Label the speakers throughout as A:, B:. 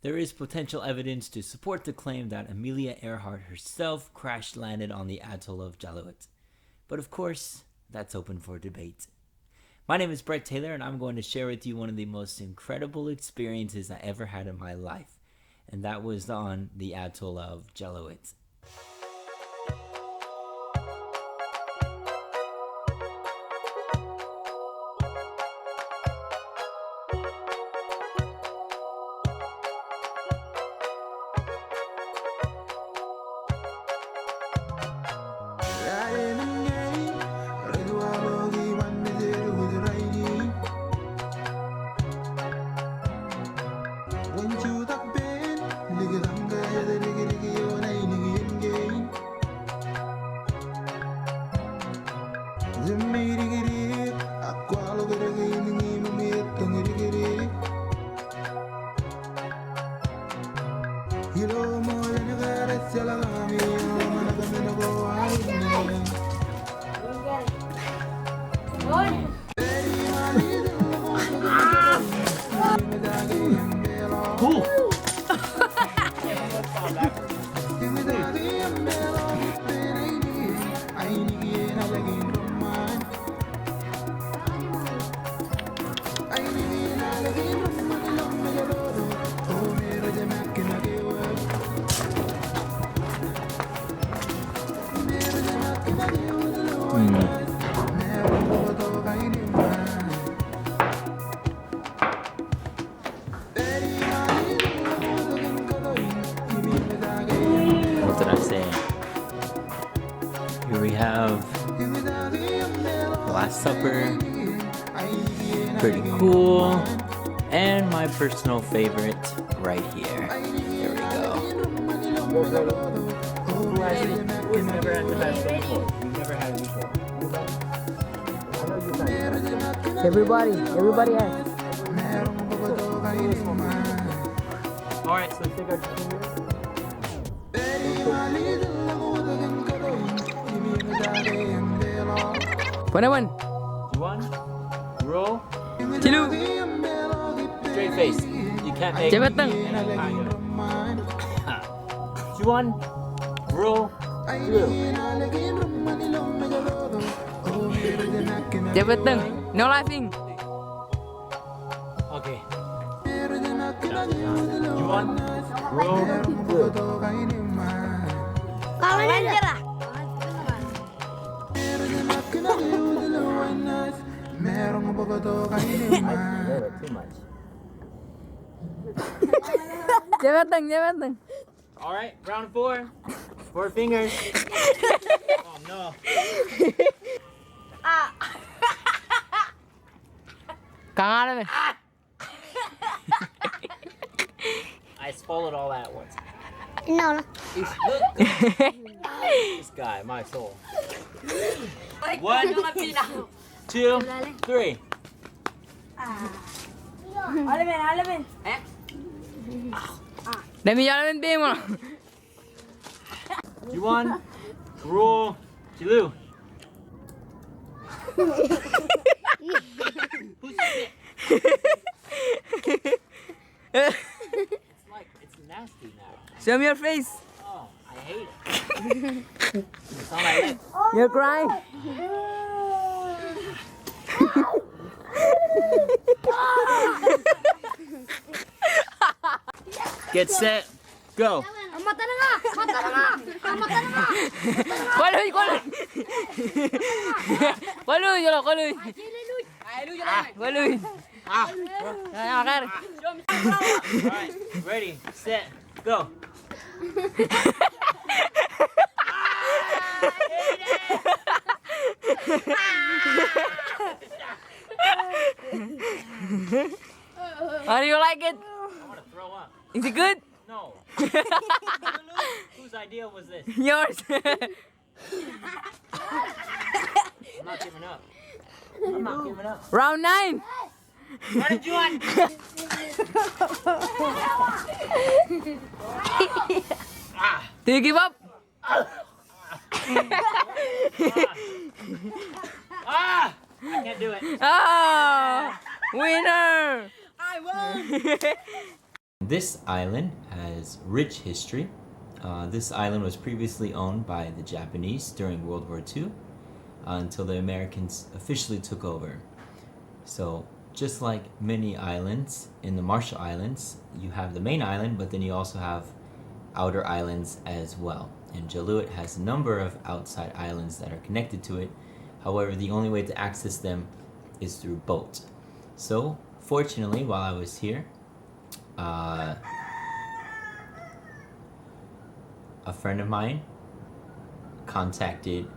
A: There is potential evidence to support the claim that Amelia Earhart herself crash-landed on the atoll of Jaluit. But of course, that's open for debate. My name is Brett Taylor, and I'm going to share with you one of the most incredible experiences I ever had in my life, and that was on the atoll of Jaluit.
B: Cool.
A: What did I say? Here we have the Last Supper, pretty cool, and my personal favorite right here. Here we go.
B: Who's never had the best before? You've never had it before.
C: Everybody has.
B: Alright, so let's take our chicken here.
C: Panaman.
B: One, roll,
C: Chilu.
B: straight face. You can't make
C: Cepat tang.
B: One, roll, two.
C: Cepat tang. No laughing.
B: Okay. One, roll, two.
D: Kalau nyerah.
B: Too much.
C: Cepat tang.
B: Alright, round four. 4 fingers. Oh no.
C: Kang ada.
B: I swallowed all that at once.
D: No.
B: Look. This guy, my soul. 1, 2, 3.
D: Alamin.
C: Dami jalan mo.
B: Juan, roll, Jalu. Who's it? It's nasty now.
C: Show me your face.
B: Oh, I hate it. It's on my lips.
C: You're crying.
B: Get set, go.
D: Mata na nga.
C: Waluy. Waluy. Akar.
B: Alright, ready, set, go.
C: How do you like it?
B: I want to throw up.
C: Is it good?
B: No. Whose idea was this?
C: Yours.
B: I'm not giving up. I'm not giving up.
C: Round 9.
B: What did you want?
C: Do you give up?
B: I can't do it.
C: Ah, winner!
D: I won.
A: This island has rich history. This island was previously owned by the Japanese during World War II until the Americans officially took over. So just like many islands in the Marshall Islands, you have the main island, but then you also have outer islands as well. And Jaluit has a number of outside islands that are connected to it. However, the only way to access them is through boat. So fortunately, while I was here, a friend of mine contacted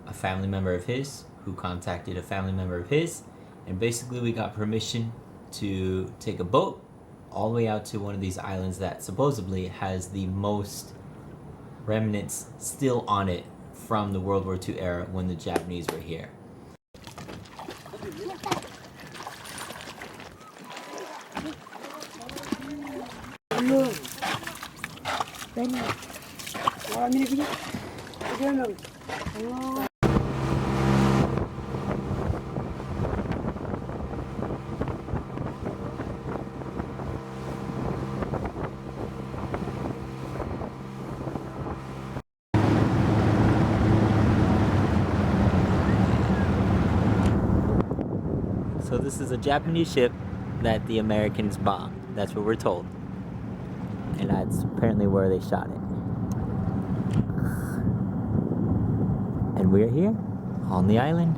A: a family member of his, who contacted a family member of his, and basically we got permission to take a boat all the way out to one of these islands that supposedly has the most remnants still on it from the World War II era when the Japanese were here. So this is a Japanese ship that the Americans bombed. That's what we're told. And that's apparently where they shot it. And we're here on the island.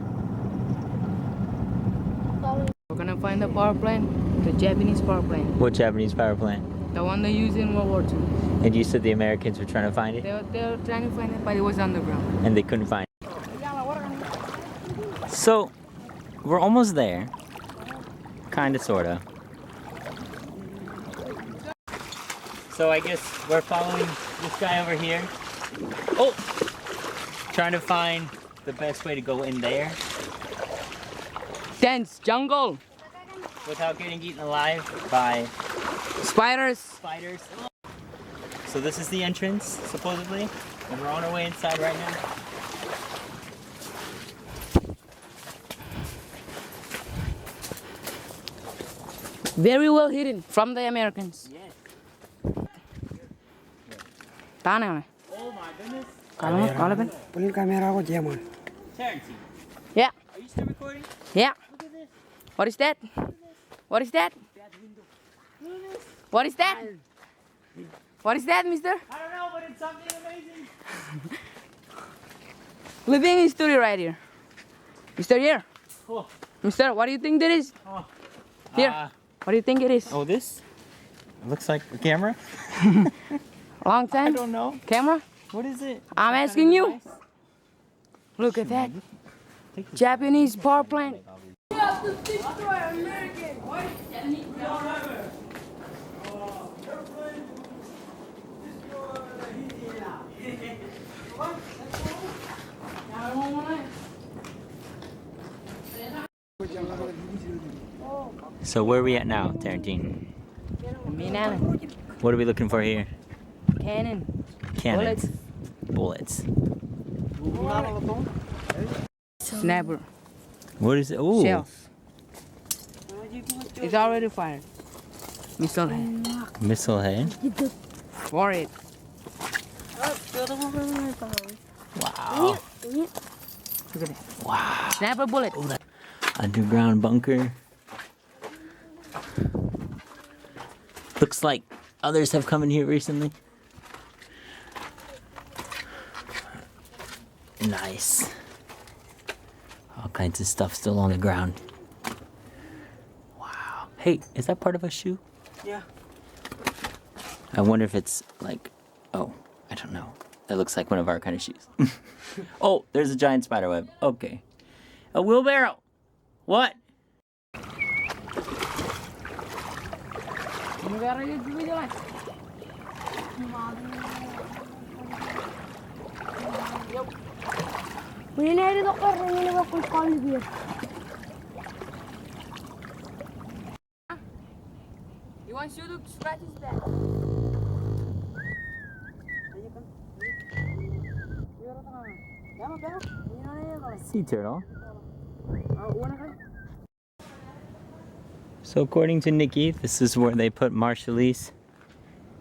C: We're gonna find the power plant, the Japanese power plant.
A: What Japanese power plant?
C: The one they used in World War II.
A: And you said the Americans were trying to find it?
C: They were trying to find it, but it was underground.
A: And they couldn't find it. So, we're almost there. Kinda, sorta. So I guess we're following this guy over here. Oh! Trying to find the best way to go in there
C: Dense jungle,
A: without getting eaten alive by
C: spiders.
A: spiders. So this is the entrance, supposedly, and we're on our way inside right now.
C: Very well hidden from the Americans.
A: Yes.
C: Tana.
A: Oh my goodness.
C: Kalaban.
B: Pulin kamera ko diyan mo.
A: Tarintine,
C: Yeah.
A: are you still recording?
C: Yeah.
A: Look at this.
C: What is that? What is that? What is that? What is that, mister?
A: I don't know, but it's something amazing.
C: Living history right here. Mister, here.
A: Oh.
C: Mister, what do you think that is?
A: Oh.
C: Here. What do you think it is?
A: Oh, this? It looks like a camera.
C: Long
A: I
C: time?
A: don't know.
C: Camera?
A: What is it?
C: I'm asking you. Look at that. Japanese power plant.
A: So where are we at now, Tarintine?
C: Main island.
A: What are we looking for here?
C: Cannon.
A: Cannons. Bullets.
C: Snapper.
A: What is it? Ooh.
C: Shells. It's already fired. Missile head.
A: Missile head.
C: For it.
A: Wow.
C: Look at that.
A: Wow.
C: Snapper bullet.
A: Underground bunker. Looks like others have come in here recently. Nice. All kinds of stuff still on the ground. Wow. Hey, is that part of a shoe?
B: Yeah.
A: I wonder if it's like, oh, I don't know. That looks like one of our kind of shoes. Oh, there's a giant spider web. Okay. A wheelbarrow. What?
D: We need to go ring in the call here.
C: You want you to scratch his back?
A: Sea turtle. So according to Nikki, this is where they put Marshallese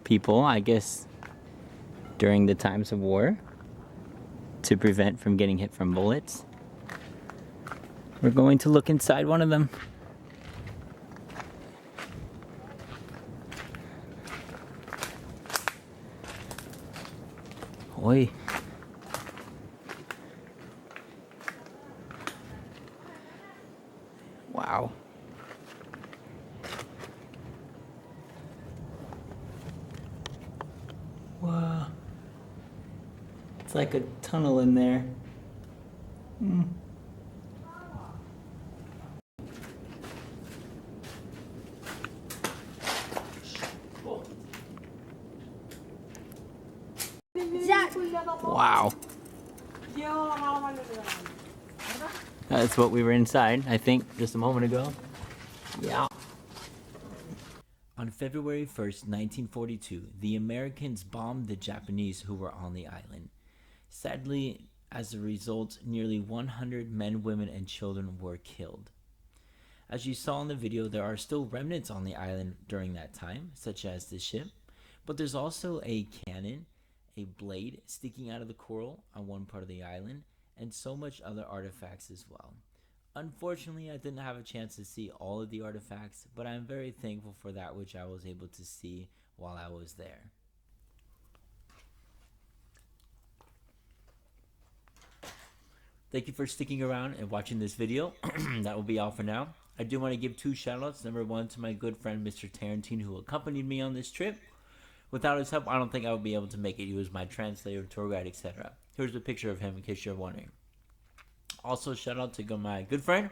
A: people, I guess, during the times of war to prevent from getting hit from bullets. We're going to look inside one of them. Oi. Wow. Wow. It's like a tunnel in there. Wow. That's what we were inside, I think, just a moment ago. Yeah. On February 1st, 1942, the Americans bombed the Japanese who were on the island. Sadly, as a result, nearly 100 men, women, and children were killed. As you saw in the video, there are still remnants on the island during that time, such as the ship, but there's also a cannon, a blade sticking out of the coral on one part of the island, and so much other artifacts as well. Unfortunately, I didn't have a chance to see all of the artifacts, but I'm very thankful for that which I was able to see while I was there. Thank you for sticking around and watching this video. That will be all for now. I do want to give 2 shoutouts. Number 1 to my good friend Mr. Tarintine, who accompanied me on this trip. Without his help, I don't think I would be able to make it. He was my translator, tour guide, etc. Here's a picture of him in case you're wondering. Also, shout out to my good friend,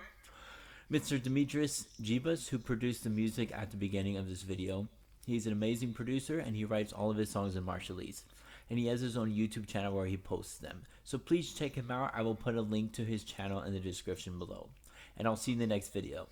A: Mr. Sole Jibas, who produced the music at the beginning of this video. He's an amazing producer, and he writes all of his songs in Marshallese. And he has his own YouTube channel where he posts them. So please check him out. I will put a link to his channel in the description below. And I'll see you in the next video.